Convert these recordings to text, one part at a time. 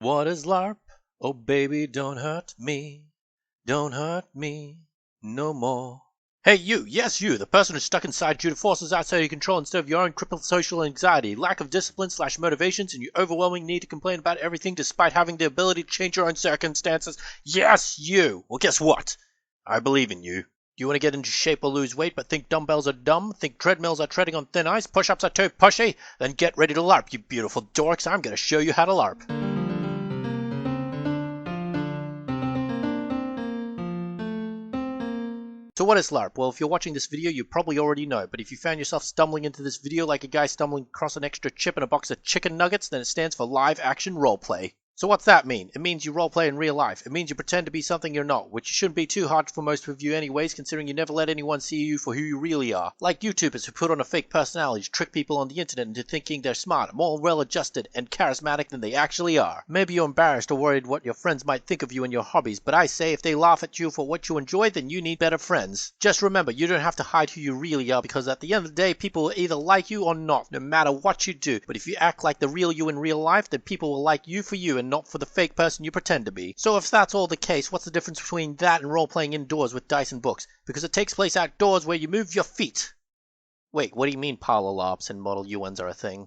What is LARP? Oh baby, don't hurt me. Don't hurt me no more. Hey you, yes you, the person who's stuck inside due to forces outside your control instead of your own crippled social anxiety, lack of discipline/motivations, and your overwhelming need to complain about everything despite having the ability to change your own circumstances. Yes you! Well guess what? I believe in you. You want to get into shape or lose weight but think dumbbells are dumb? Think treadmills are treading on thin ice? Push-ups are too pushy? Then get ready to LARP, you beautiful dorks. I'm going to show you how to LARP. So what is LARP? Well, if you're watching this video, you probably already know, but if you found yourself stumbling into this video like a guy stumbling across an extra chip in a box of chicken nuggets, then it stands for Live Action Roleplay. So what's that mean? It means you roleplay in real life. It means you pretend to be something you're not, which shouldn't be too hard for most of you anyways, considering you never let anyone see you for who you really are. Like YouTubers who put on a fake personality to trick people on the internet into thinking they're smarter, more well-adjusted, and charismatic than they actually are. Maybe you're embarrassed or worried what your friends might think of you and your hobbies, but I say if they laugh at you for what you enjoy, then you need better friends. Just remember, you don't have to hide who you really are, because at the end of the day, people will either like you or not, no matter what you do. But if you act like the real you in real life, then people will like you for you and not for the fake person you pretend to be. So if that's all the case, what's the difference between that and role-playing indoors with dice and books? Because it takes place outdoors where you move your feet. Wait, what do you mean parlor LARPs and model UNs are a thing?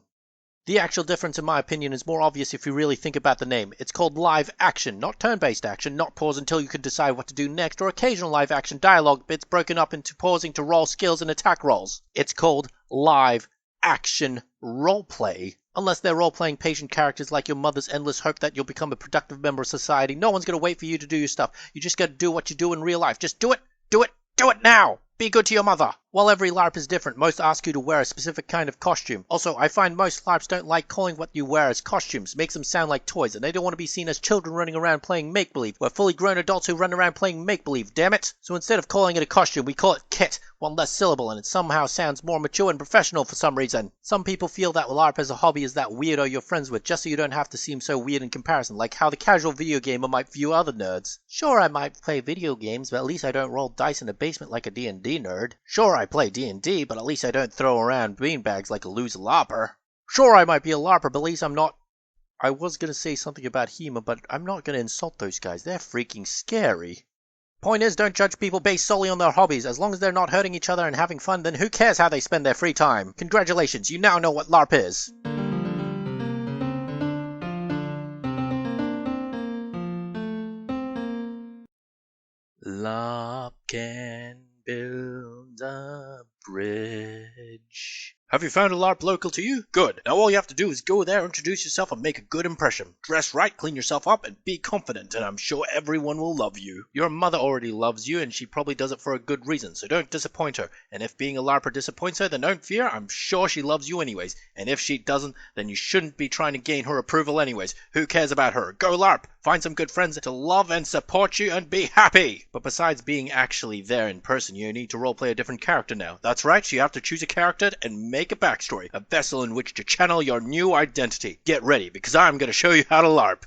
The actual difference, in my opinion, is more obvious if you really think about the name. It's called live action, not turn-based action, not pause until you can decide what to do next, or occasional live action dialogue bits broken up into pausing to roll skills and attack rolls. It's called live action roleplay. Unless they're role-playing patient characters like your mother's endless hope that you'll become a productive member of society, no one's gonna wait for you to do your stuff. You just gotta do what you do in real life. Just do it! Do it! Do it now! Be good to your mother! While every LARP is different, most ask you to wear a specific kind of costume. Also, I find most LARPs don't like calling what you wear as costumes. Makes them sound like toys, and they don't want to be seen as children running around playing make-believe. We're fully grown adults who run around playing make-believe, damn it! So instead of calling it a costume, we call it kit. One less syllable, and it somehow sounds more mature and professional for some reason. Some people feel that LARP as a hobby is that weirdo you're friends with, just so you don't have to seem so weird in comparison, like how the casual video gamer might view other nerds. Sure, I might play video games, but at least I don't roll dice in a basement like a D&D nerd. Sure, I play D&D, but at least I don't throw around beanbags like a loser LARPer. Sure, I might be a LARPer, but at least I'm not... I was gonna say something about HEMA, but I'm not gonna insult those guys. They're freaking scary. Point is, don't judge people based solely on their hobbies. As long as they're not hurting each other and having fun, then who cares how they spend their free time? Congratulations, you now know what LARP is. LARP can build a bridge. Have you found a LARP local to you? Good. Now all you have to do is go there, introduce yourself, and make a good impression. Dress right, clean yourself up, and be confident, and I'm sure everyone will love you. Your mother already loves you, and she probably does it for a good reason, so don't disappoint her. And if being a LARPer disappoints her, then don't fear, I'm sure she loves you anyways. And if she doesn't, then you shouldn't be trying to gain her approval anyways. Who cares about her? Go LARP! Find some good friends to love and support you, and be happy! But besides being actually there in person, you need to roleplay a different character now. That's right, so you have to choose a character and make a backstory, a vessel in which to channel your new identity. Get ready, because I'm going to show you how to LARP.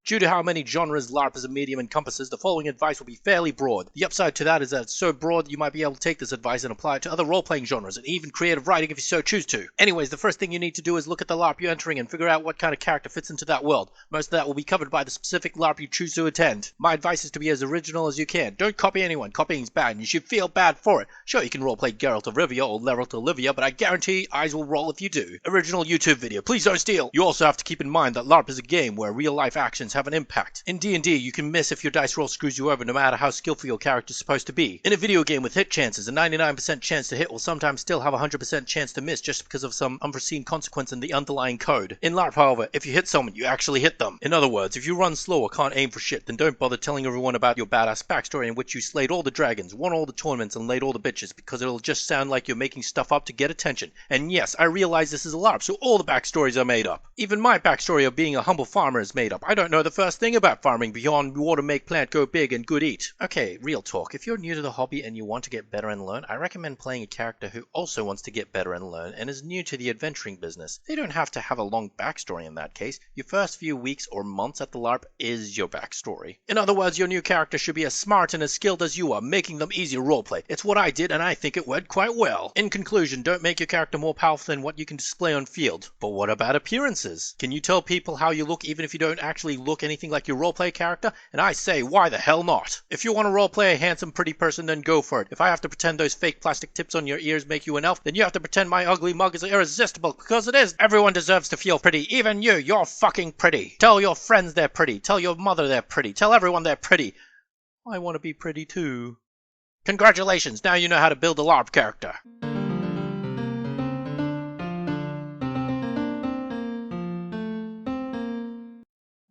Due to how many genres LARP as a medium encompasses, the following advice will be fairly broad. The upside to that is that it's so broad you might be able to take this advice and apply it to other role-playing genres, and even creative writing if you so choose to. Anyways, the first thing you need to do is look at the LARP you're entering and figure out what kind of character fits into that world. Most of that will be covered by the specific LARP you choose to attend. My advice is to be as original as you can. Don't copy anyone. Copying's bad, and you should feel bad for it. Sure, you can roleplay Geralt of Rivia or Geralt of Olivia, but I guarantee eyes will roll if you do. Original YouTube video. Please don't steal! You also have to keep in mind that LARP is a game where real-life actions have an impact. In D&D, you can miss if your dice roll screws you over no matter how skillful your character is supposed to be. In a video game with hit chances, a 99% chance to hit will sometimes still have a 100% chance to miss just because of some unforeseen consequence in the underlying code. In LARP, however, if you hit someone, you actually hit them. In other words, if you run slow or can't aim for shit, then don't bother telling everyone about your badass backstory in which you slayed all the dragons, won all the tournaments, and laid all the bitches, because it'll just sound like you're making stuff up to get attention. And yes, I realize this is a LARP, so all the backstories are made up. Even my backstory of being a humble farmer is made up. I don't know the first thing about farming beyond water make plant go big and good eat. Okay, real talk. If you're new to the hobby and you want to get better and learn, I recommend playing a character who also wants to get better and learn and is new to the adventuring business. They don't have to have a long backstory in that case. Your first few weeks or months at the LARP is your backstory. In other words, your new character should be as smart and as skilled as you are, making them easy to roleplay. It's what I did and I think it went quite well. In conclusion, don't make your character more powerful than what you can display on field. But what about appearances? Can you tell people how you look even if you don't actually look anything like your roleplay character? And I say, why the hell not? If you want to roleplay a handsome, pretty person, then go for it. If I have to pretend those fake plastic tips on your ears make you an elf, then you have to pretend my ugly mug is irresistible, because it is. Everyone deserves to feel pretty, even you. You're fucking pretty. Tell your friends they're pretty. Tell your mother they're pretty. Tell everyone they're pretty. I want to be pretty too. Congratulations, now you know how to build a LARP character.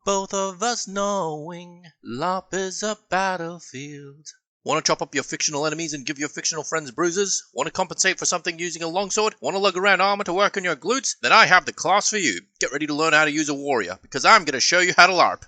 Both of us knowing LARP is a battlefield. Want to chop up your fictional enemies and give your fictional friends bruises? Want to compensate for something using a longsword? Want to lug around armor to work on your glutes? Then I have the class for you. Get ready to learn how to use a warrior, because I'm going to show you how to LARP.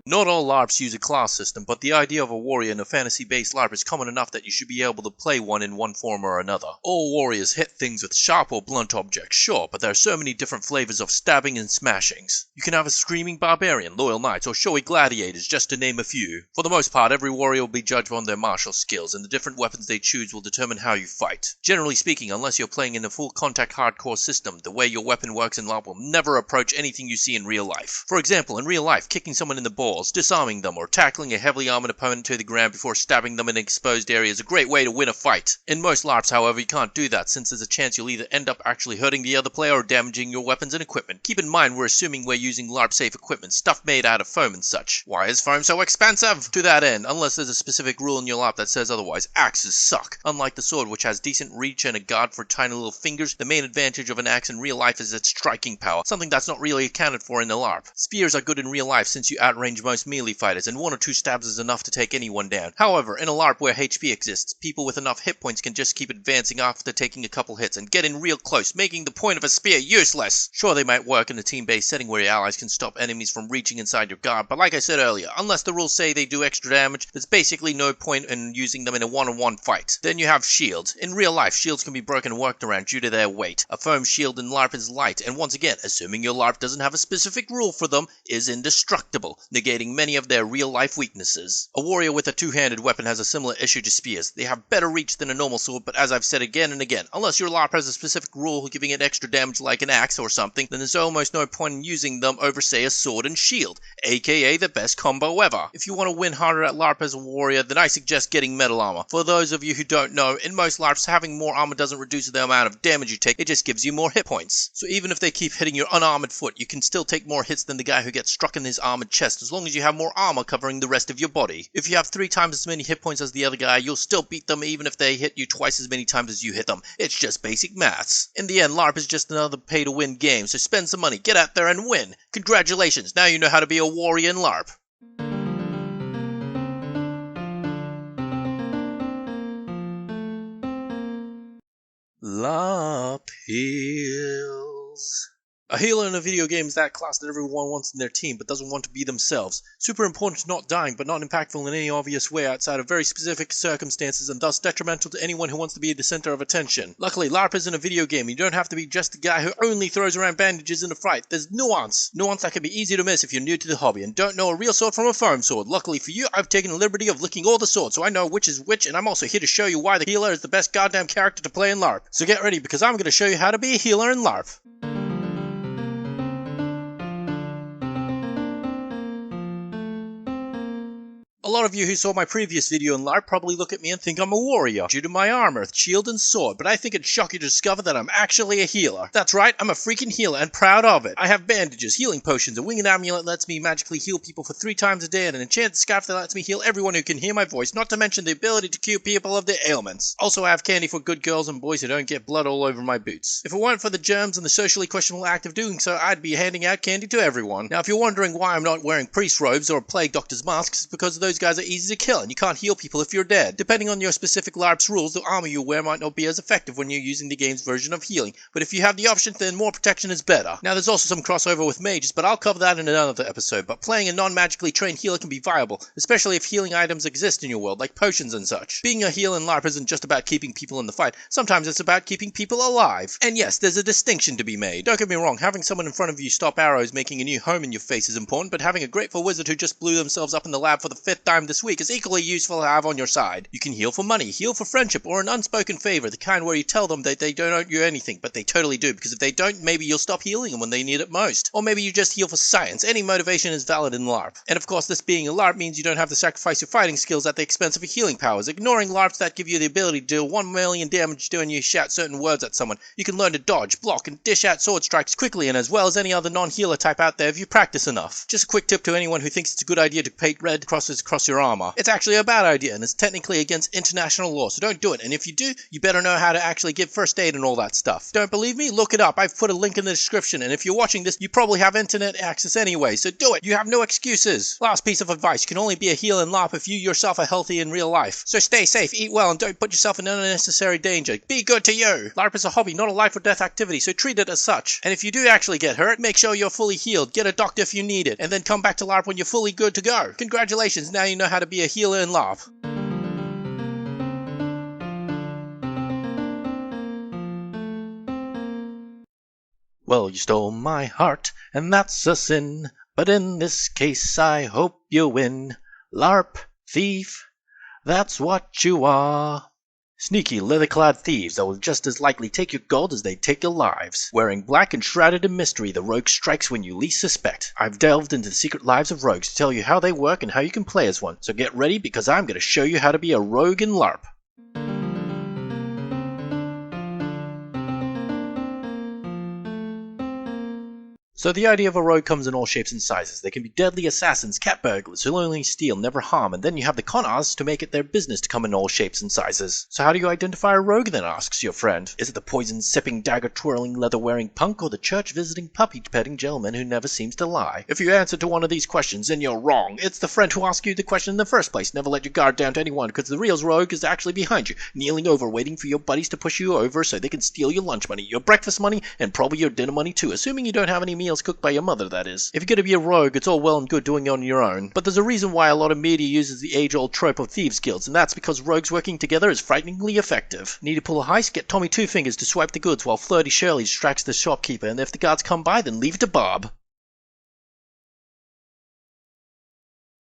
Not all LARPs use a class system, but the idea of a warrior in a fantasy-based LARP is common enough that you should be able to play one in one form or another. All warriors hit things with sharp or blunt objects, sure, but there are so many different flavors of stabbing and smashings. You can have a screaming barbarian, loyal knights, or showy gladiators, just to name a few. For the most part, every warrior will be judged on their martial skills, and the different weapons they choose will determine how you fight. Generally speaking, unless you're playing in a full contact hardcore system, the way your weapon works in LARP will never approach anything you see in real life. For example, in real life, kicking someone in the balls, disarming them, or tackling a heavily armored opponent to the ground before stabbing them in an exposed area is a great way to win a fight. In most LARPs, however, you can't do that, since there's a chance you'll either end up actually hurting the other player or damaging your weapons and equipment. Keep in mind we're assuming we're using LARP-safe equipment, stuff made out of foam and such. Why is foam so expensive? To that end, unless there's a specific rule in your LARP that says otherwise, axes suck. Unlike the sword, which has decent reach and a guard for tiny little fingers, the main advantage of an axe in real life is its striking power, something that's not really accounted for in the LARP. Spears are good in real life since you outrange most melee fighters, and one or two stabs is enough to take anyone down. However, in a LARP where HP exists, people with enough hit points can just keep advancing after taking a couple hits and get in real close, making the point of a spear useless. Sure, they might work in a team-based setting where your allies can stop enemies from reaching inside your guard, but like I said earlier, unless the rules say they do extra damage, there's basically no point in using them in a one-on-one fight. Then you have shields. In real life, shields can be broken and worked around due to their weight. A foam shield in LARP is light, and once again, assuming your LARP doesn't have a specific rule for them, is indestructible, negating many of their real-life weaknesses. A warrior with a two-handed weapon has a similar issue to spears. They have better reach than a normal sword, but as I've said again and again, unless your LARP has a specific rule giving it extra damage like an axe or something, then there's almost no point in using them over, say, a sword and shield, aka the best combo ever. If you want to win harder at LARP as a warrior, then I suggest getting metal armor. For those of you who don't know, in most LARPs, having more armor doesn't reduce the amount of damage you take, it just gives you more hit points. So even if they keep hitting your unarmored foot, you can still take more hits than the guy who gets struck in his armored chest, as long as you have more armor covering the rest of your body. If you have 3 times as many hit points as the other guy, you'll still beat them even if they hit you twice as many times as you hit them. It's just basic maths. In the end, LARP is just another pay-to-win game, so spend some money, get out there and win. Congratulations, now you know how to be a warrior in LARP. LARP heals. A healer in a video game is that class that everyone wants in their team but doesn't want to be themselves. Super important to not dying, but not impactful in any obvious way outside of very specific circumstances, and thus detrimental to anyone who wants to be the center of attention. Luckily, LARP isn't a video game. You don't have to be just the guy who only throws around bandages in a fight. There's nuance. Nuance that can be easy to miss if you're new to the hobby and don't know a real sword from a foam sword. Luckily for you, I've taken the liberty of licking all the swords, so I know which is which, and I'm also here to show you why the healer is the best goddamn character to play in LARP. So get ready, because I'm going to show you how to be a healer in LARP. A lot of you who saw my previous video in LARP probably look at me and think I'm a warrior due to my armor, shield, and sword, but I think it'd shock you to discover that I'm actually a healer. That's right, I'm a freaking healer and proud of it. I have bandages, healing potions, a winged amulet that lets me magically heal people for 3 times a day, and an enchanted scarf that lets me heal everyone who can hear my voice, not to mention the ability to cure people of their ailments. Also, I have candy for good girls and boys who don't get blood all over my boots. If it weren't for the germs and the socially questionable act of doing so, I'd be handing out candy to everyone. Now, if you're wondering why I'm not wearing priest robes or plague doctor's masks, it's because those guys guys are easy to kill, and you can't heal people if you're dead. Depending on your specific LARP's rules, the armor you wear might not be as effective when you're using the game's version of healing, but if you have the option, then more protection is better. Now there's also some crossover with mages, but I'll cover that in another episode, but playing a non-magically trained healer can be viable, especially if healing items exist in your world, like potions and such. Being a healer in LARP isn't just about keeping people in the fight, sometimes it's about keeping people alive. And yes, there's a distinction to be made. Don't get me wrong, having someone in front of you stop arrows making a new home in your face is important, but having a grateful wizard who just blew themselves up in the lab for the 5th time this week is equally useful to have on your side. You can heal for money, heal for friendship, or an unspoken favor, the kind where you tell them that they don't owe you anything, but they totally do, because if they don't, maybe you'll stop healing them when they need it most. Or maybe you just heal for science. Any motivation is valid in LARP. And of course, this being a LARP means you don't have to sacrifice your fighting skills at the expense of your healing powers. Ignoring LARPs that give you the ability to deal 1 million damage when you shout certain words at someone, you can learn to dodge, block, and dish out sword strikes quickly and as well as any other non-healer type out there if you practice enough. Just a quick tip to anyone who thinks it's a good idea to paint red crosses across your armor. It's actually a bad idea and it's technically against international law, so don't do it. And if you do, you better know how to actually give first aid and all that stuff. Don't believe me? Look it up. I've put a link in the description, and if you're watching this, you probably have internet access anyway, so do it. You have no excuses. Last piece of advice, you can only be a healer in LARP if you yourself are healthy in real life. So stay safe, eat well, and don't put yourself in unnecessary danger. Be good to you. LARP is a hobby, not a life or death activity, so treat it as such. And if you do actually get hurt, make sure you're fully healed, get a doctor if you need it, and then come back to LARP when you're fully good to go. Congratulations, now you know how to be a healer in LARP. Well, you stole my heart, and that's a sin, but in this case I hope you win. LARP, thief, that's what you are. Sneaky, leather-clad thieves that will just as likely take your gold as they take your lives. Wearing black and shrouded in mystery, the rogue strikes when you least suspect. I've delved into the secret lives of rogues to tell you how they work and how you can play as one, so get ready because I'm going to show you how to be a rogue in LARP. So the idea of a rogue comes in all shapes and sizes. They can be deadly assassins, cat burglars who only steal, never harm, and then you have the con artists to make it their business to come in all shapes and sizes. So how do you identify a rogue then, asks your friend. Is it the poison-sipping, dagger-twirling, leather-wearing punk, or the church-visiting, puppy-petting gentleman who never seems to lie? If you answer to one of these questions, then you're wrong. It's the friend who asked you the question in the first place. Never let your guard down to anyone, because the real rogue is actually behind you, kneeling over, waiting for your buddies to push you over so they can steal your lunch money, your breakfast money, and probably your dinner money too, assuming you don't have any meals cooked by your mother, that is. If you're gonna be a rogue, it's all well and good doing it on your own, but there's a reason why a lot of media uses the age-old trope of thieves guilds, and that's because rogues working together is frighteningly effective. Need to pull a heist? Get Tommy Two Fingers to swipe the goods while Flirty Shirley distracts the shopkeeper, and if the guards come by, then leave it to Bob.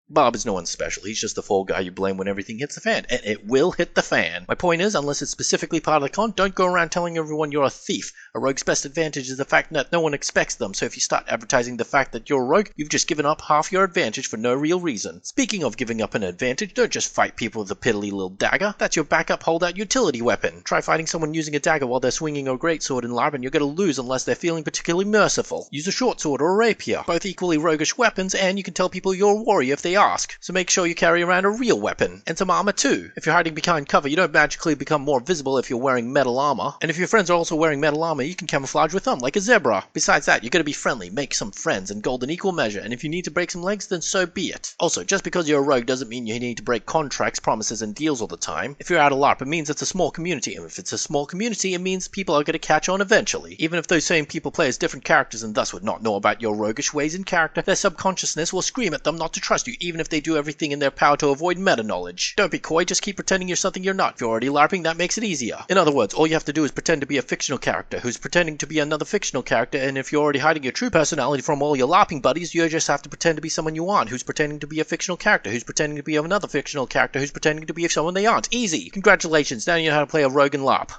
Bob is no one special, he's just the fall guy you blame when everything hits the fan, and it will hit the fan. My point is, unless it's specifically part of the con, don't go around telling everyone you're a thief. A rogue's best advantage is the fact that no one expects them, so if you start advertising the fact that you're a rogue, you've just given up half your advantage for no real reason. Speaking of giving up an advantage, don't just fight people with a piddly little dagger. That's your backup holdout utility weapon. Try fighting someone using a dagger while they're swinging a greatsword in LARP and you're gonna lose unless they're feeling particularly merciful. Use a short sword or a rapier, both equally roguish weapons, and you can tell people you're a warrior if they ask, so make sure you carry around a real weapon, and some armor too. If you're hiding behind cover, you don't magically become more visible if you're wearing metal armor, and if your friends are also wearing metal armor, you can camouflage with them, like a zebra. Besides that, you're gonna be friendly, make some friends, and gold in equal measure, and if you need to break some legs, then so be it. Also, just because you're a rogue doesn't mean you need to break contracts, promises, and deals all the time. If you're out of LARP, it means it's a small community, and if it's a small community, it means people are gonna catch on eventually. Even if those same people play as different characters and thus would not know about your roguish ways in character, their subconsciousness will scream at them not to trust you, even if they do everything in their power to avoid meta-knowledge. Don't be coy, just keep pretending you're something you're not. If you're already LARPing, that makes it easier. In other words, all you have to do is pretend to be a fictional character who's pretending to be another fictional character, and if you're already hiding your true personality from all your LARPing buddies, you just have to pretend to be someone you aren't, who's pretending to be a fictional character, who's pretending to be another fictional character, who's pretending to be someone they aren't. Easy! Congratulations, now you know how to play a rogue in LARP.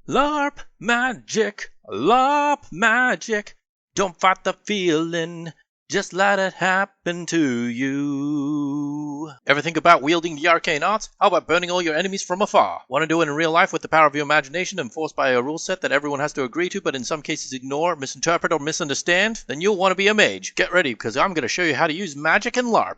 LARP magic, LARP magic. Don't fight the feeling, just let it happen to you. Ever think about wielding the arcane arts? How about burning all your enemies from afar? Want to do it in real life with the power of your imagination enforced by a rule set that everyone has to agree to but in some cases ignore, misinterpret, or misunderstand? Then you'll want to be a mage. Get ready, because I'm going to show you how to use magic in LARP.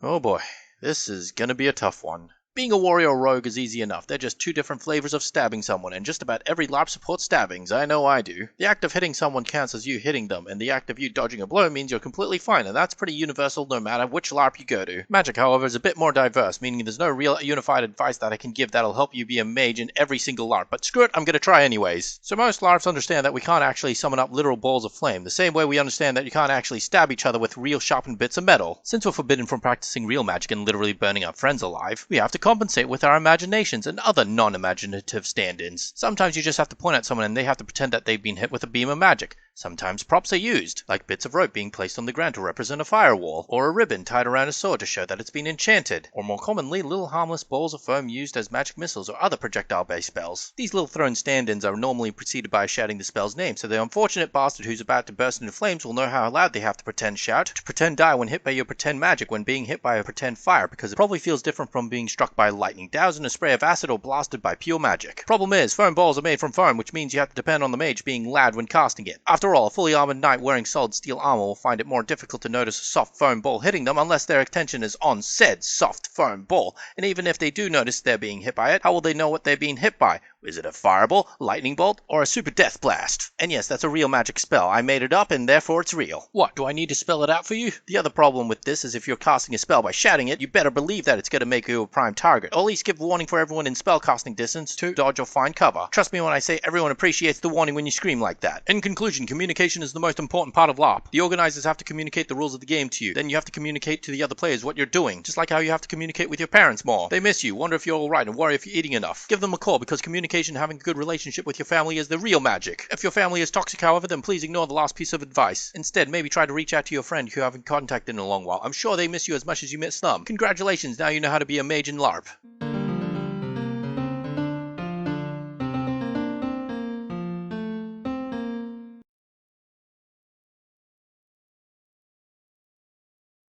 Oh boy, this is gonna be a tough one. Being a warrior or rogue is easy enough. They're just two different flavors of stabbing someone, and just about every LARP supports stabbings. I know I do. The act of hitting someone counts as you hitting them, and the act of you dodging a blow means you're completely fine, and that's pretty universal no matter which LARP you go to. Magic, however, is a bit more diverse, meaning there's no real unified advice that I can give that'll help you be a mage in every single LARP, but screw it, I'm gonna try anyways. So most LARPs understand that we can't actually summon up literal balls of flame, the same way we understand that you can't actually stab each other with real sharpened bits of metal. Since we're forbidden from practicing real magic and literally burning our friends alive, we have to compensate with our imaginations and other non-imaginative stand-ins. Sometimes you just have to point at someone and they have to pretend that they've been hit with a beam of magic. Sometimes props are used, like bits of rope being placed on the ground to represent a firewall, or a ribbon tied around a sword to show that it's been enchanted, or more commonly, little harmless balls of foam used as magic missiles or other projectile-based spells. These little thrown stand-ins are normally preceded by shouting the spell's name, so the unfortunate bastard who's about to burst into flames will know how loud they have to pretend shout, to pretend die when hit by your pretend magic when being hit by a pretend fire, because it probably feels different from being struck by lightning, doused in a spray of acid, or blasted by pure magic. Problem is, foam balls are made from foam, which means you have to depend on the mage being loud when casting it. After all, a fully armored knight wearing solid steel armor will find it more difficult to notice a soft foam ball hitting them unless their attention is on said soft foam ball, and even if they do notice they're being hit by it, how will they know what they're being hit by? Is it a fireball, lightning bolt, or a super death blast? And yes, that's a real magic spell. I made it up and therefore it's real. What, do I need to spell it out for you? The other problem with this is if you're casting a spell by shouting it, you better believe that it's going to make you a prime target, or at least give a warning for everyone in spell casting distance to dodge or find cover. Trust me when I say everyone appreciates the warning when you scream like that. In conclusion, communication is the most important part of LARP. The organizers have to communicate the rules of the game to you, then you have to communicate to the other players what you're doing, just like how you have to communicate with your parents more. They miss you, wonder if you're alright, and worry if you're eating enough. Give them a call, because communication and having a good relationship with your family is the real magic. If your family is toxic, however, then please ignore the last piece of advice. Instead, maybe try to reach out to your friend who you haven't contacted in a long while. I'm sure they miss you as much as you miss them. Congratulations, now you know how to be a mage in LARP.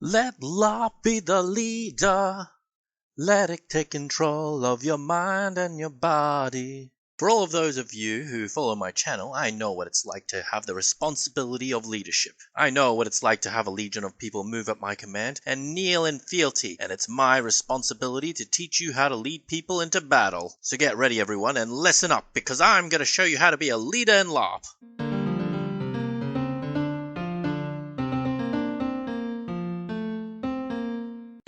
Let LARP be the leader. Let it take control of your mind and your body. For all of those of you who follow my channel, I know what it's like to have the responsibility of leadership. I know what it's like to have a legion of people move at my command and kneel in fealty, and it's my responsibility to teach you how to lead people into battle. So get ready everyone and listen up, because I'm going to show you how to be a leader in LARP.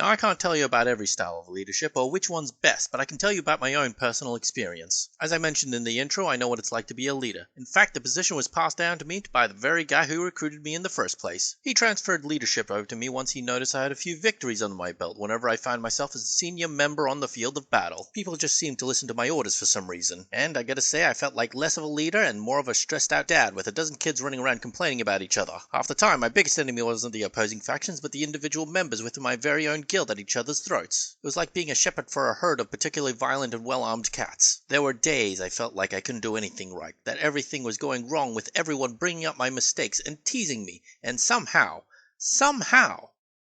Now, I can't tell you about every style of leadership or which one's best, but I can tell you about my own personal experience. As I mentioned in the intro, I know what it's like to be a leader. In fact, the position was passed down to me by the very guy who recruited me in the first place. He transferred leadership over to me once he noticed I had a few victories under my belt whenever I found myself as a senior member on the field of battle. People just seemed to listen to my orders for some reason, and I gotta say I felt like less of a leader and more of a stressed out dad with a dozen kids running around complaining about each other. Half the time, my biggest enemy wasn't the opposing factions, but the individual members within my very own guild at each other's throats. It was like being a shepherd for a herd of particularly violent and well-armed cats. There were days I felt like I couldn't do anything right, that everything was going wrong with everyone bringing up my mistakes and teasing me, and somehow,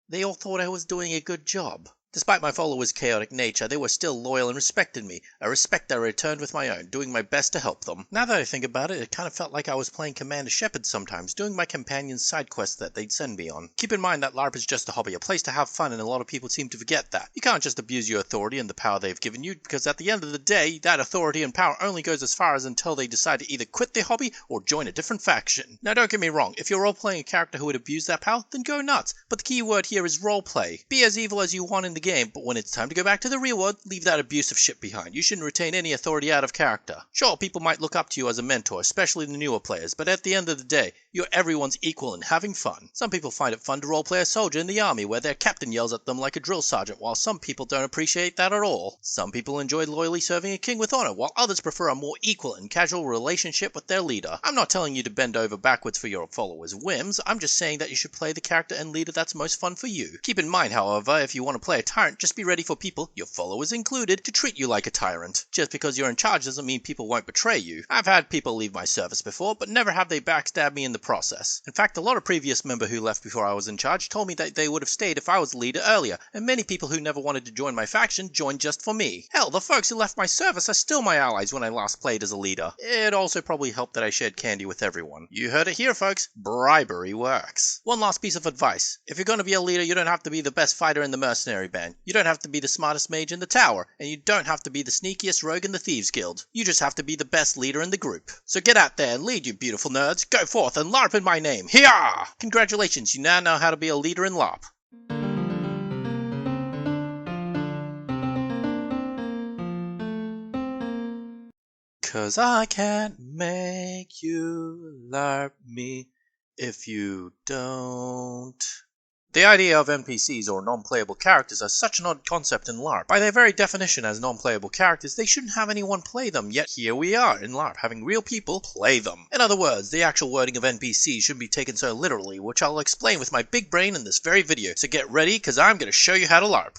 they all thought I was doing a good job. Despite my followers' chaotic nature, they were still loyal and respected me, a respect I returned with my own, doing my best to help them. Now that I think about it, it kind of felt like I was playing Commander Shepard sometimes, doing my companions' side quests that they'd send me on. Keep in mind that LARP is just a hobby, a place to have fun, and a lot of people seem to forget that. You can't just abuse your authority and the power they've given you, because at the end of the day, that authority and power only goes as far as until they decide to either quit the hobby or join a different faction. Now don't get me wrong, if you're role-playing a character who would abuse that power, then go nuts, but the key word here is roleplay. Be as evil as you want in the game, but when it's time to go back to the real world, leave that abusive shit behind. You shouldn't retain any authority out of character. Sure, people might look up to you as a mentor, especially the newer players, but at the end of the day, you're everyone's equal and having fun. Some people find it fun to roleplay a soldier in the army where their captain yells at them like a drill sergeant, while some people don't appreciate that at all. Some people enjoy loyally serving a king with honor, while others prefer a more equal and casual relationship with their leader. I'm not telling you to bend over backwards for your followers' whims, I'm just saying that you should play the character and leader that's most fun for you. Keep in mind, however, if you want to play a tyrant, just be ready for people, your followers included, to treat you like a tyrant. Just because you're in charge doesn't mean people won't betray you. I've had people leave my service before, but never have they backstabbed me in the process. In fact, a lot of previous members who left before I was in charge told me that they would have stayed if I was the leader earlier, and many people who never wanted to join my faction joined just for me. Hell, the folks who left my service are still my allies when I last played as a leader. It also probably helped that I shared candy with everyone. You heard it here, folks. Bribery works. One last piece of advice. If you're going to be a leader, you don't have to be the best fighter in the mercenary band. You don't have to be the smartest mage in the tower, and you don't have to be the sneakiest rogue in the Thieves Guild. You just have to be the best leader in the group. So get out there and lead, you beautiful nerds. Go forth and LARP in my name. Hiya! Congratulations, you now know how to be a leader in LARP. Cause I can't make you LARP me if you don't. The idea of NPCs or non-playable characters are such an odd concept in LARP. By their very definition as non-playable characters, they shouldn't have anyone play them, yet here we are in LARP having real people play them. In other words, the actual wording of NPCs shouldn't be taken so literally, which I'll explain with my big brain in this very video, so get ready cause I'm gonna show you how to LARP.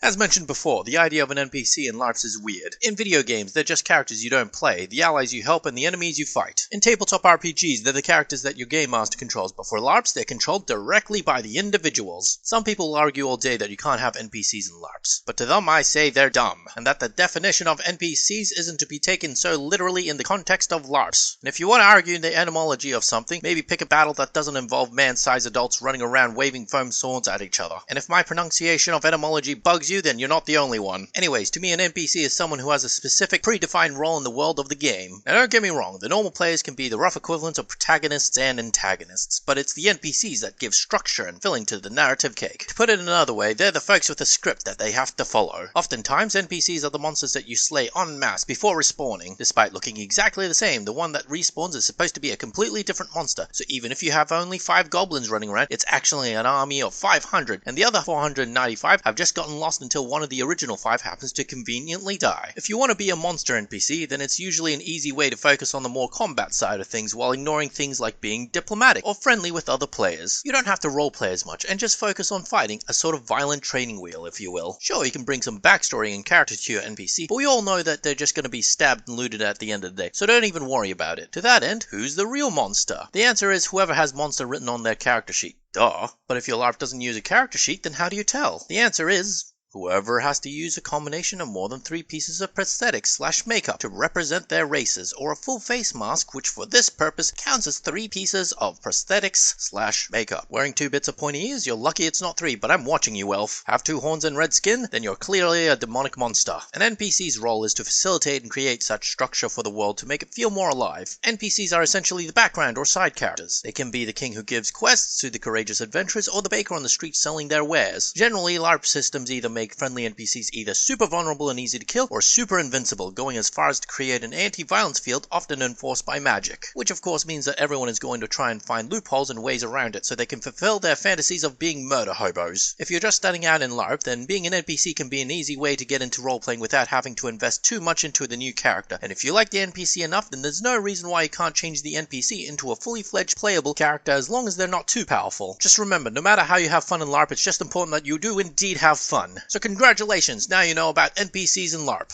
As mentioned before, the idea of an NPC in LARPs is weird. In video games, they're just characters you don't play, the allies you help, and the enemies you fight. In tabletop RPGs, they're the characters that your game master controls, but for LARPs, they're controlled directly by the individuals. Some people will argue all day that you can't have NPCs in LARPs, but to them I say they're dumb, and that the definition of NPCs isn't to be taken so literally in the context of LARPs. And if you want to argue the etymology of something, maybe pick a battle that doesn't involve man-sized adults running around waving foam swords at each other. And if my pronunciation of etymology bugs you, then you're not the only one. Anyways, to me an NPC is someone who has a specific predefined role in the world of the game. Now don't get me wrong, the normal players can be the rough equivalents of protagonists and antagonists, but it's the NPCs that give structure and filling to the narrative cake. To put it another way, they're the folks with a script that they have to follow. Oftentimes, NPCs are the monsters that you slay en masse before respawning. Despite looking exactly the same, the one that respawns is supposed to be a completely different monster, so even if you have only 5 goblins running around, it's actually an army of 500, and the other 495 have just gotten lost until one of the original 5 happens to conveniently die. If you want to be a monster NPC, then it's usually an easy way to focus on the more combat side of things while ignoring things like being diplomatic or friendly with other players. You don't have to roleplay as much and just focus on fighting, a sort of violent training wheel, if you will. Sure, you can bring some backstory and character to your NPC, but we all know that they're just going to be stabbed and looted at the end of the day, so don't even worry about it. To that end, who's the real monster? The answer is whoever has monster written on their character sheet. Duh. But if your LARP doesn't use a character sheet, then how do you tell? The answer is whoever has to use a combination of more than 3 pieces of prosthetics/makeup to represent their races, or a full face mask, which for this purpose counts as 3 pieces of prosthetics/makeup. Wearing 2 bits of pointy ears, you're lucky it's not 3, but I'm watching you, elf. Have 2 horns and red skin? Then you're clearly a demonic monster. An NPC's role is to facilitate and create such structure for the world to make it feel more alive. NPCs are essentially the background or side characters. They can be the king who gives quests to the courageous adventurers, or the baker on the street selling their wares. Generally, LARP systems either make friendly NPCs either super vulnerable and easy to kill, or super invincible, going as far as to create an anti-violence field often enforced by magic. Which of course means that everyone is going to try and find loopholes and ways around it so they can fulfill their fantasies of being murder hobos. If you're just starting out in LARP, then being an NPC can be an easy way to get into roleplaying without having to invest too much into the new character. And if you like the NPC enough, then there's no reason why you can't change the NPC into a fully fledged playable character as long as they're not too powerful. Just remember, no matter how you have fun in LARP, it's just important that you do indeed have fun. So congratulations, now you know about NPCs in LARP.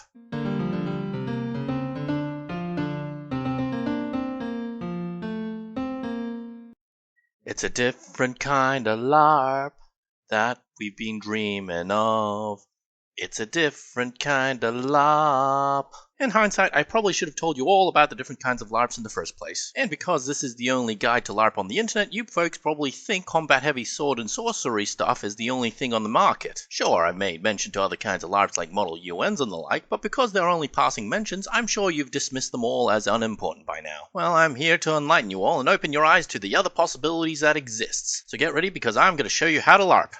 It's a different kind of LARP that we've been dreaming of. It's a different kind of LARP. In hindsight, I probably should have told you all about the different kinds of LARPs in the first place. And because this is the only guide to LARP on the internet, you folks probably think combat-heavy sword and sorcery stuff is the only thing on the market. Sure, I made mention to other kinds of LARPs like model UNs and the like, but because they're only passing mentions, I'm sure you've dismissed them all as unimportant by now. Well, I'm here to enlighten you all and open your eyes to the other possibilities that exists. So get ready, because I'm going to show you how to LARP.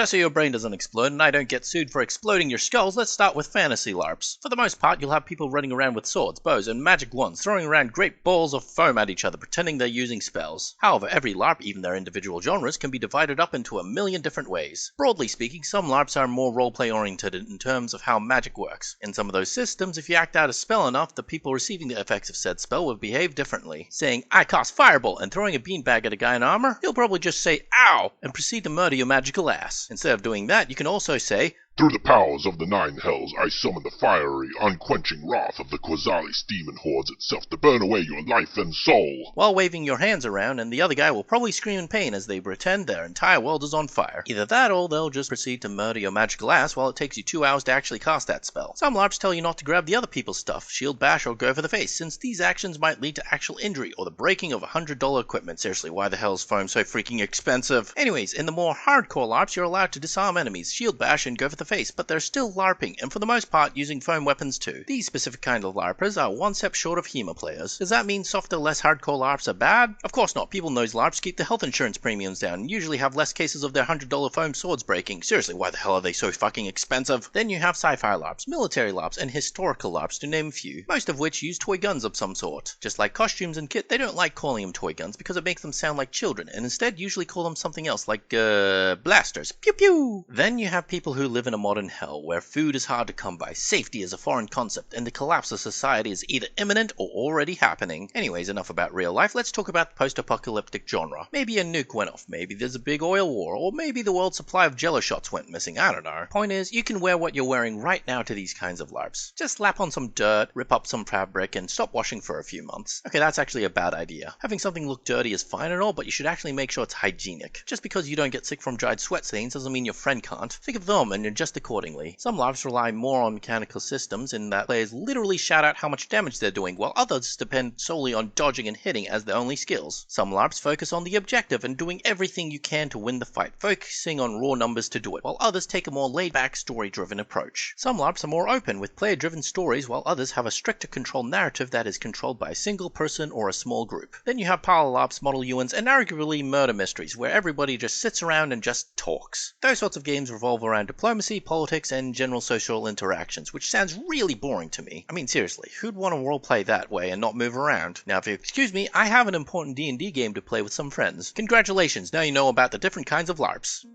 Just so your brain doesn't explode and I don't get sued for exploding your skulls, let's start with fantasy LARPs. For the most part, you'll have people running around with swords, bows, and magic wands, throwing around great balls of foam at each other, pretending they're using spells. However, every LARP, even their individual genres, can be divided up into a million different ways. Broadly speaking, some LARPs are more roleplay oriented in terms of how magic works. In some of those systems, if you act out a spell enough, the people receiving the effects of said spell will behave differently. Saying, "I cast Fireball," and throwing a beanbag at a guy in armor, he'll probably just say, "Ow!" and proceed to murder your magical ass. Instead of doing that, you can also say, "Through the powers of the nine hells, I summon the fiery, unquenching wrath of the Quasalis demon hordes itself to burn away your life and soul," while waving your hands around, and the other guy will probably scream in pain as they pretend their entire world is on fire. Either that, or they'll just proceed to murder your magical ass while it takes you 2 hours to actually cast that spell. Some LARPs tell you not to grab the other people's stuff, shield bash, or go for the face, since these actions might lead to actual injury or the breaking of $100 equipment. Seriously, why the hell is foam so freaking expensive? Anyways, in the more hardcore LARPs, you're allowed to disarm enemies, shield bash, and go for the face, but they're still LARPing, and for the most part using foam weapons too. These specific kind of LARPers are one step short of HEMA players. Does that mean softer, less hardcore LARPs are bad? Of course not. People in those LARPs keep the health insurance premiums down and usually have less cases of their $100 foam swords breaking. Seriously, why the hell are they so fucking expensive? Then you have sci-fi LARPs, military LARPs, and historical LARPs to name a few, most of which use toy guns of some sort. Just like costumes and kit, they don't like calling them toy guns because it makes them sound like children, and instead usually call them something else like, blasters. Pew pew! Then you have people who live in a modern hell where food is hard to come by, safety is a foreign concept, and the collapse of society is either imminent or already happening. Anyways, enough about real life, let's talk about the post-apocalyptic genre. Maybe a nuke went off, maybe there's a big oil war, or maybe the world's supply of jello shots went missing, I don't know. Point is, you can wear what you're wearing right now to these kinds of LARPs. Just slap on some dirt, rip up some fabric, and stop washing for a few months. Okay, that's actually a bad idea. Having something look dirty is fine and all, but you should actually make sure it's hygienic. Just because you don't get sick from dried sweat stains doesn't mean your friend can't. Think of them and adjust accordingly. Some LARPs rely more on mechanical systems in that players literally shout out how much damage they're doing, while others depend solely on dodging and hitting as their only skills. Some LARPs focus on the objective and doing everything you can to win the fight, focusing on raw numbers to do it, while others take a more laid-back, story-driven approach. Some LARPs are more open, with player-driven stories, while others have a stricter control narrative that is controlled by a single person or a small group. Then you have power LARPs, model UNs, and arguably murder mysteries, where everybody just sits around and just talks. Those sorts of games revolve around diplomacy, politics, and general social interactions, which sounds really boring to me. I mean, seriously, who'd want to roleplay that way and not move around? Now, if you excuse me, I have an important D&D game to play with some friends. Congratulations, now you know about the different kinds of LARPs.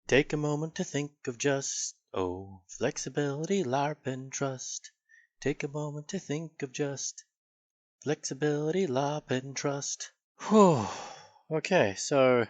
Take a moment to think of just, flexibility, LARP, and trust. Take a moment to think of just flexibility, LARP, and trust. Whew. Okay, so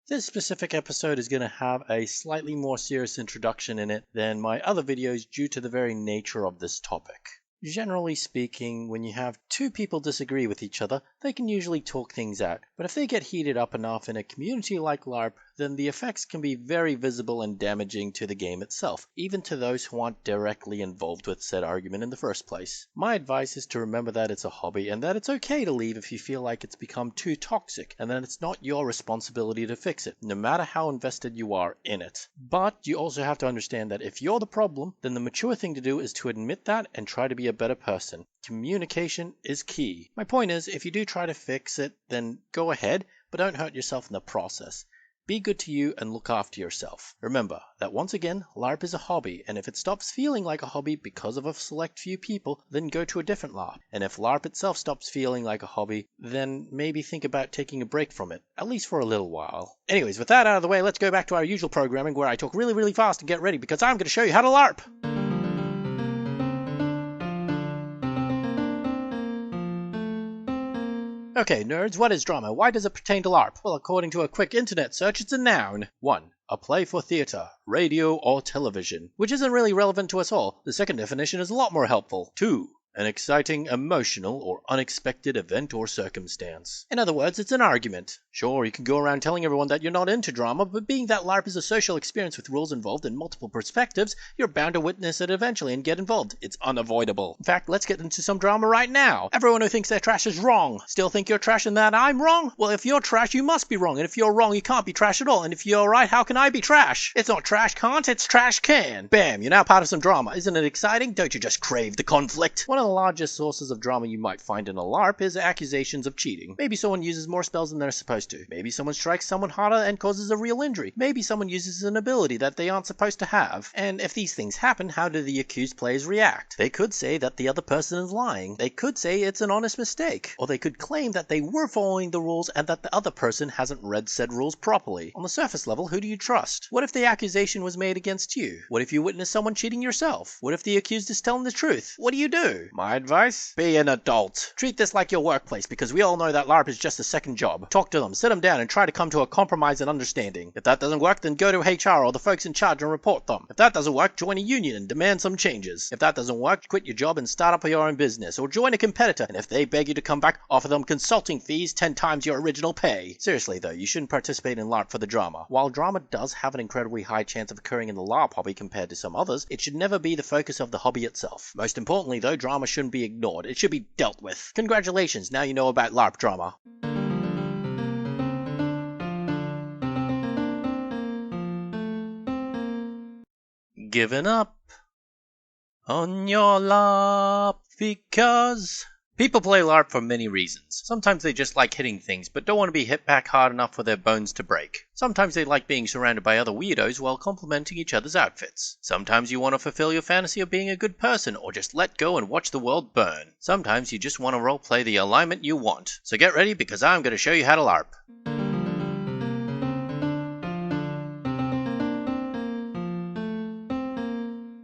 this specific episode is going to have a slightly more serious introduction in it than my other videos due to the very nature of this topic. Generally speaking, when you have two people disagree with each other, they can usually talk things out, but if they get heated up enough in a community like LARP, then the effects can be very visible and damaging to the game itself, even to those who aren't directly involved with said argument in the first place. My advice is to remember that it's a hobby and that it's okay to leave if you feel like it's become too toxic, and that it's not your responsibility to fix it, no matter how invested you are in it. But you also have to understand that if you're the problem, then the mature thing to do is to admit that and try to be a better person. Communication is key. My point is, if you do try to fix it, then go ahead, but don't hurt yourself in the process. Be good to you and look after yourself. Remember that once again, LARP is a hobby, and if it stops feeling like a hobby because of a select few people, then go to a different LARP. And if LARP itself stops feeling like a hobby, then maybe think about taking a break from it, at least for a little while. Anyways, with that out of the way, let's go back to our usual programming where I talk really fast and get ready because I'm going to show you how to LARP! Okay, nerds, what is drama? Why does it pertain to LARP? Well, according to a quick internet search, it's a noun. 1. A play for theatre, radio, or television, which isn't really relevant to us all. The second definition is a lot more helpful. 2. An exciting, emotional, or unexpected event or circumstance. In other words, it's an argument. Sure, you can go around telling everyone that you're not into drama, but being that LARP is a social experience with rules involved and multiple perspectives, you're bound to witness it eventually and get involved. It's unavoidable. In fact, let's get into some drama right now. Everyone who thinks they're trash is wrong. Still think you're trash and that I'm wrong? Well, if you're trash, you must be wrong, and if you're wrong, you can't be trash at all, and if you're right, how can I be trash? It's not trash can't, it's trash can. Bam, you're now part of some drama. Isn't it exciting? Don't you just crave the conflict? One of of the largest sources of drama you might find in a LARP is accusations of cheating. Maybe someone uses more spells than they're supposed to. Maybe someone strikes someone harder and causes a real injury. Maybe someone uses an ability that they aren't supposed to have. And if these things happen, how do the accused players react? They could say that the other person is lying. They could say it's an honest mistake. Or they could claim that they were following the rules and that the other person hasn't read said rules properly. On the surface level, who do you trust? What if the accusation was made against you? What if you witnessed someone cheating yourself? What if the accused is telling the truth? What do you do? My advice? Be an adult. Treat this like your workplace, because we all know that LARP is just a second job. Talk to them, sit them down, and try to come to a compromise and understanding. If that doesn't work, then go to HR or the folks in charge and report them. If that doesn't work, join a union and demand some changes. If that doesn't work, quit your job and start up your own business, or join a competitor, and if they beg you to come back, offer them consulting fees 10 times your original pay. Seriously though, you shouldn't participate in LARP for the drama. While drama does have an incredibly high chance of occurring in the LARP hobby compared to some others, it should never be the focus of the hobby itself. Most importantly though, drama shouldn't be ignored. It should be dealt with. Congratulations, now you know about LARP drama. Giving up on your LARP because people play LARP for many reasons. Sometimes they just like hitting things but don't want to be hit back hard enough for their bones to break. Sometimes they like being surrounded by other weirdos while complimenting each other's outfits. Sometimes you want to fulfill your fantasy of being a good person or just let go and watch the world burn. Sometimes you just want to roleplay the alignment you want. So get ready because I'm going to show you how to LARP.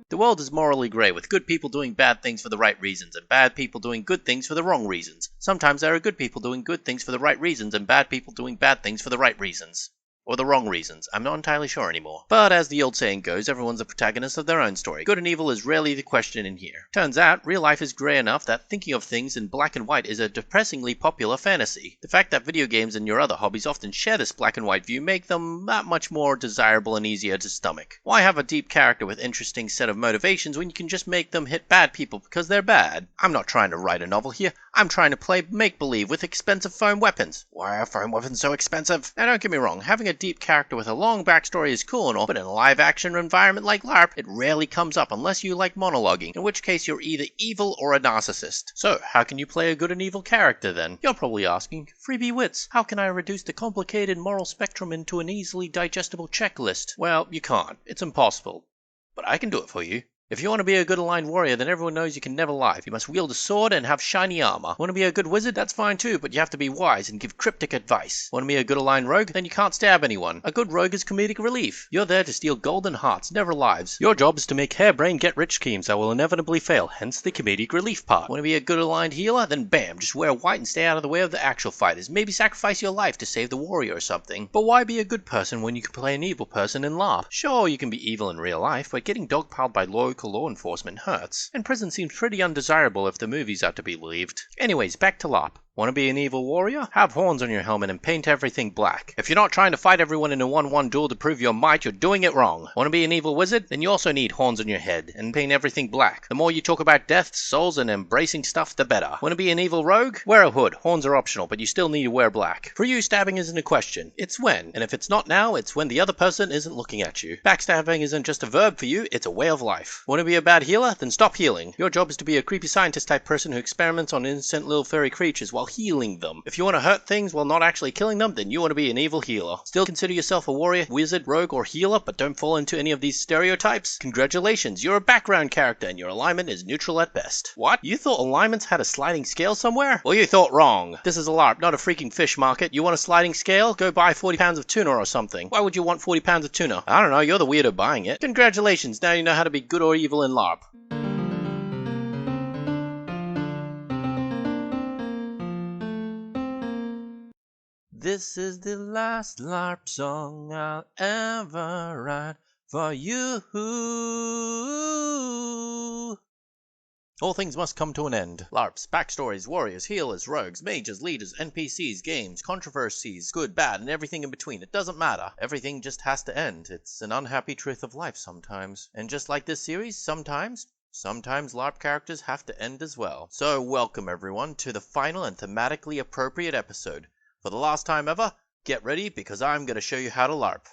The world is morally grey, with good people doing bad things for the right reasons, and bad people doing good things for the wrong reasons. Sometimes there are good people doing good things for the right reasons, and bad people doing bad things for the right reasons. Or the wrong reasons, I'm not entirely sure anymore. But as the old saying goes, everyone's the protagonist of their own story. Good and evil is rarely the question in here. Turns out, real life is grey enough that thinking of things in black and white is a depressingly popular fantasy. The fact that video games and your other hobbies often share this black and white view make them that much more desirable and easier to stomach. Why have a deep character with interesting set of motivations when you can just make them hit bad people because they're bad? I'm not trying to write a novel here, I'm trying to play make-believe with expensive foam weapons. Why are foam weapons so expensive? Now don't get me wrong, having a deep character with a long backstory is cool and all, but in a live-action environment like LARP, it rarely comes up unless you like monologuing, in which case you're either evil or a narcissist. So, how can you play a good and evil character then? You're probably asking, freebie wits, how can I reduce the complicated moral spectrum into an easily digestible checklist? Well, you can't. It's impossible. But I can do it for you. If you want to be a good aligned warrior, then everyone knows you can never lie. You must wield a sword and have shiny armor. Want to be a good wizard? That's fine too, but you have to be wise and give cryptic advice. Want to be a good aligned rogue? Then you can't stab anyone. A good rogue is comedic relief. You're there to steal golden hearts, never lives. Your job is to make harebrained get-rich schemes that will inevitably fail, hence the comedic relief part. Want to be a good aligned healer? Then bam, just wear white and stay out of the way of the actual fighters. Maybe sacrifice your life to save the warrior or something. But why be a good person when you can play an evil person in LARP? Sure, you can be evil in real life, but getting dogpiled by local law enforcement hurts, and prison seems pretty undesirable if the movies are to be believed. Anyways, back to LARP. Want to be an evil warrior? Have horns on your helmet and paint everything black. If you're not trying to fight everyone in a 1-1 duel to prove your might, you're doing it wrong. Want to be an evil wizard? Then you also need horns on your head and paint everything black. The more you talk about death, souls, and embracing stuff, the better. Want to be an evil rogue? Wear a hood. Horns are optional, but you still need to wear black. For you, stabbing isn't a question. It's when. And if it's not now, it's when the other person isn't looking at you. Backstabbing isn't just a verb for you, it's a way of life. Want to be a bad healer? Then stop healing. Your job is to be a creepy scientist type person who experiments on innocent little furry creatures while healing them. If you want to hurt things while not actually killing them, then you want to be an evil healer. Still consider yourself a warrior, wizard, rogue, or healer, but don't fall into any of these stereotypes? Congratulations, you're a background character and your alignment is neutral at best. What? You thought alignments had a sliding scale somewhere? Well, you thought wrong. This is a LARP, not a freaking fish market. You want a sliding scale? Go buy 40 pounds of tuna or something. Why would you want 40 pounds of tuna? I don't know, you're the weirdo buying it. Congratulations, now you know how to be good or evil in LARP. This is the last LARP song I'll ever write for you. All things must come to an end. LARPs, backstories, warriors, healers, rogues, mages, leaders, NPCs, games, controversies, good, bad, and everything in between. It doesn't matter. Everything just has to end. It's an unhappy truth of life sometimes. And just like this series, sometimes LARP characters have to end as well. So welcome everyone to the final and thematically appropriate episode. For the last time ever, get ready because I'm going to show you how to LARP.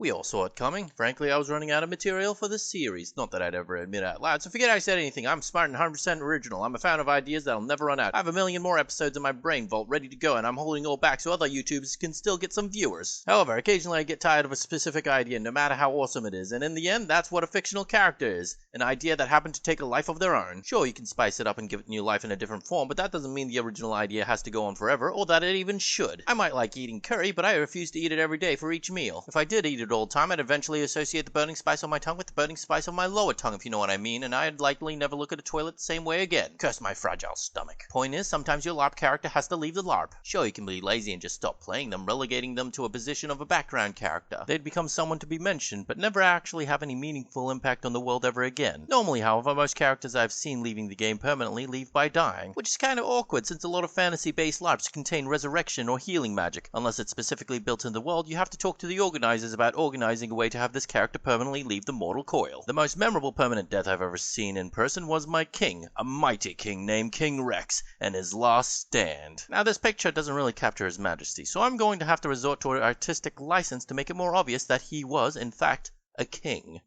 We all saw it coming. Frankly, I was running out of material for this series. Not that I'd ever admit out loud, so forget I said anything. I'm smart and 100% original. I'm a fan of ideas that'll never run out. I have a million more episodes in my brain vault ready to go, and I'm holding all back so other YouTubers can still get some viewers. However, occasionally I get tired of a specific idea, no matter how awesome it is, and in the end, that's what a fictional character is. An idea that happened to take a life of their own. Sure, you can spice it up and give it new life in a different form, but that doesn't mean the original idea has to go on forever, or that it even should. I might like eating curry, but I refuse to eat it every day for each meal. If I did eat it all the time, I'd eventually associate the burning spice on my tongue with the burning spice on my lower tongue, if you know what I mean, and I'd likely never look at a toilet the same way again. Curse my fragile stomach. Point is, sometimes your LARP character has to leave the LARP. Sure, you can be lazy and just stop playing them, relegating them to a position of a background character. They'd become someone to be mentioned, but never actually have any meaningful impact on the world ever again. Normally, however, most characters I've seen leaving the game permanently leave by dying, which is kind of awkward since a lot of fantasy-based LARPs contain resurrection or healing magic. Unless it's specifically built in the world, you have to talk to the organizers about organizing a way to have this character permanently leave the mortal coil. The most memorable permanent death I've ever seen in person was my king, a mighty king named King Rex, and his last stand. Now this picture doesn't really capture his majesty, so I'm going to have to resort to an artistic license to make it more obvious that he was, in fact, a king.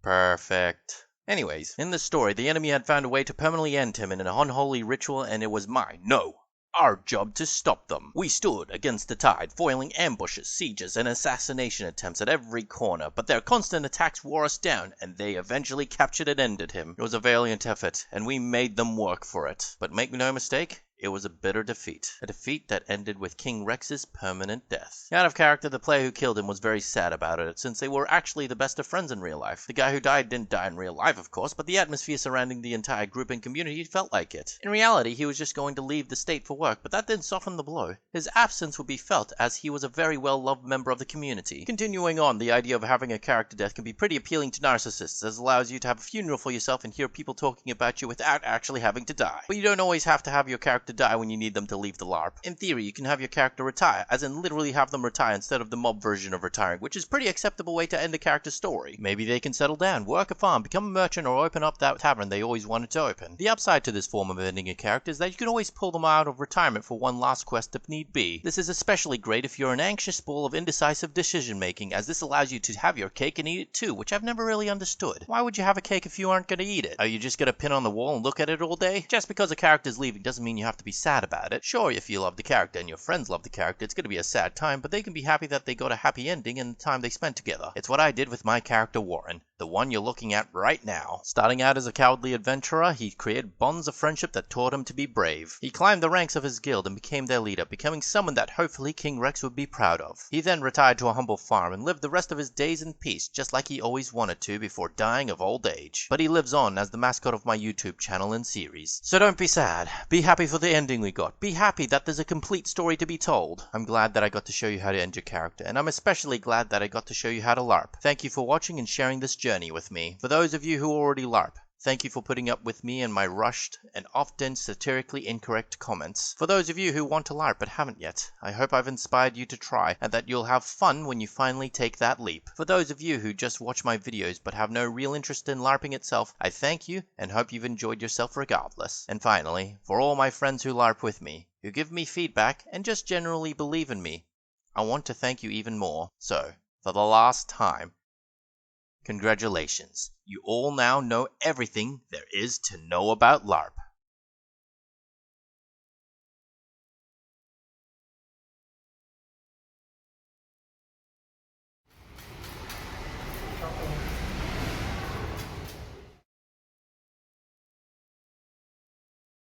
Perfect. Anyways, in the story, the enemy had found a way to permanently end him in an unholy ritual, and it was our job to stop them. We stood against the tide, foiling ambushes, sieges, and assassination attempts at every corner, but their constant attacks wore us down, and they eventually captured and ended him. It was a valiant effort, and we made them work for it. But make no mistake, it was a bitter defeat. A defeat that ended with King Rex's permanent death. Out of character, the player who killed him was very sad about it, since they were actually the best of friends in real life. The guy who died didn't die in real life, of course, but the atmosphere surrounding the entire group and community felt like it. In reality, he was just going to leave the state for work, but that didn't soften the blow. His absence would be felt, as he was a very well-loved member of the community. Continuing on, the idea of having a character death can be pretty appealing to narcissists, as it allows you to have a funeral for yourself and hear people talking about you without actually having to die. But you don't always have to have your character die when you need them to leave the LARP. In theory, you can have your character retire, as in literally have them retire instead of the mob version of retiring, which is a pretty acceptable way to end a character's story. Maybe they can settle down, work a farm, become a merchant, or open up that tavern they always wanted to open. The upside to this form of ending a character is that you can always pull them out of retirement for one last quest if need be. This is especially great if you're an anxious ball of indecisive decision making, as this allows you to have your cake and eat it too, which I've never really understood. Why would you have a cake if you aren't going to eat it? Are you just going to pin on the wall and look at it all day? Just because a character's leaving doesn't mean you have to be sad about it. Sure, if you love the character and your friends love the character, it's going to be a sad time, but they can be happy that they got a happy ending in the time they spent together. It's what I did with my character Warren, the one you're looking at right now. Starting out as a cowardly adventurer, he created bonds of friendship that taught him to be brave. He climbed the ranks of his guild and became their leader, becoming someone that hopefully King Rex would be proud of. He then retired to a humble farm and lived the rest of his days in peace, just like he always wanted to before dying of old age. But he lives on as the mascot of my YouTube channel and series. So don't be sad. Be happy for the ending we got. Be happy that there's a complete story to be told. I'm glad that I got to show you how to end your character, and I'm especially glad that I got to show you how to LARP. Thank you for watching and sharing this journey with me. For those of you who already LARP, thank you for putting up with me and my rushed and often satirically incorrect comments. For those of you who want to LARP but haven't yet, I hope I've inspired you to try and that you'll have fun when you finally take that leap. For those of you who just watch my videos but have no real interest in LARPing itself, I thank you and hope you've enjoyed yourself regardless. And finally, for all my friends who LARP with me, who give me feedback and just generally believe in me, I want to thank you even more. So, for the last time, congratulations. You all now know everything there is to know about LARP.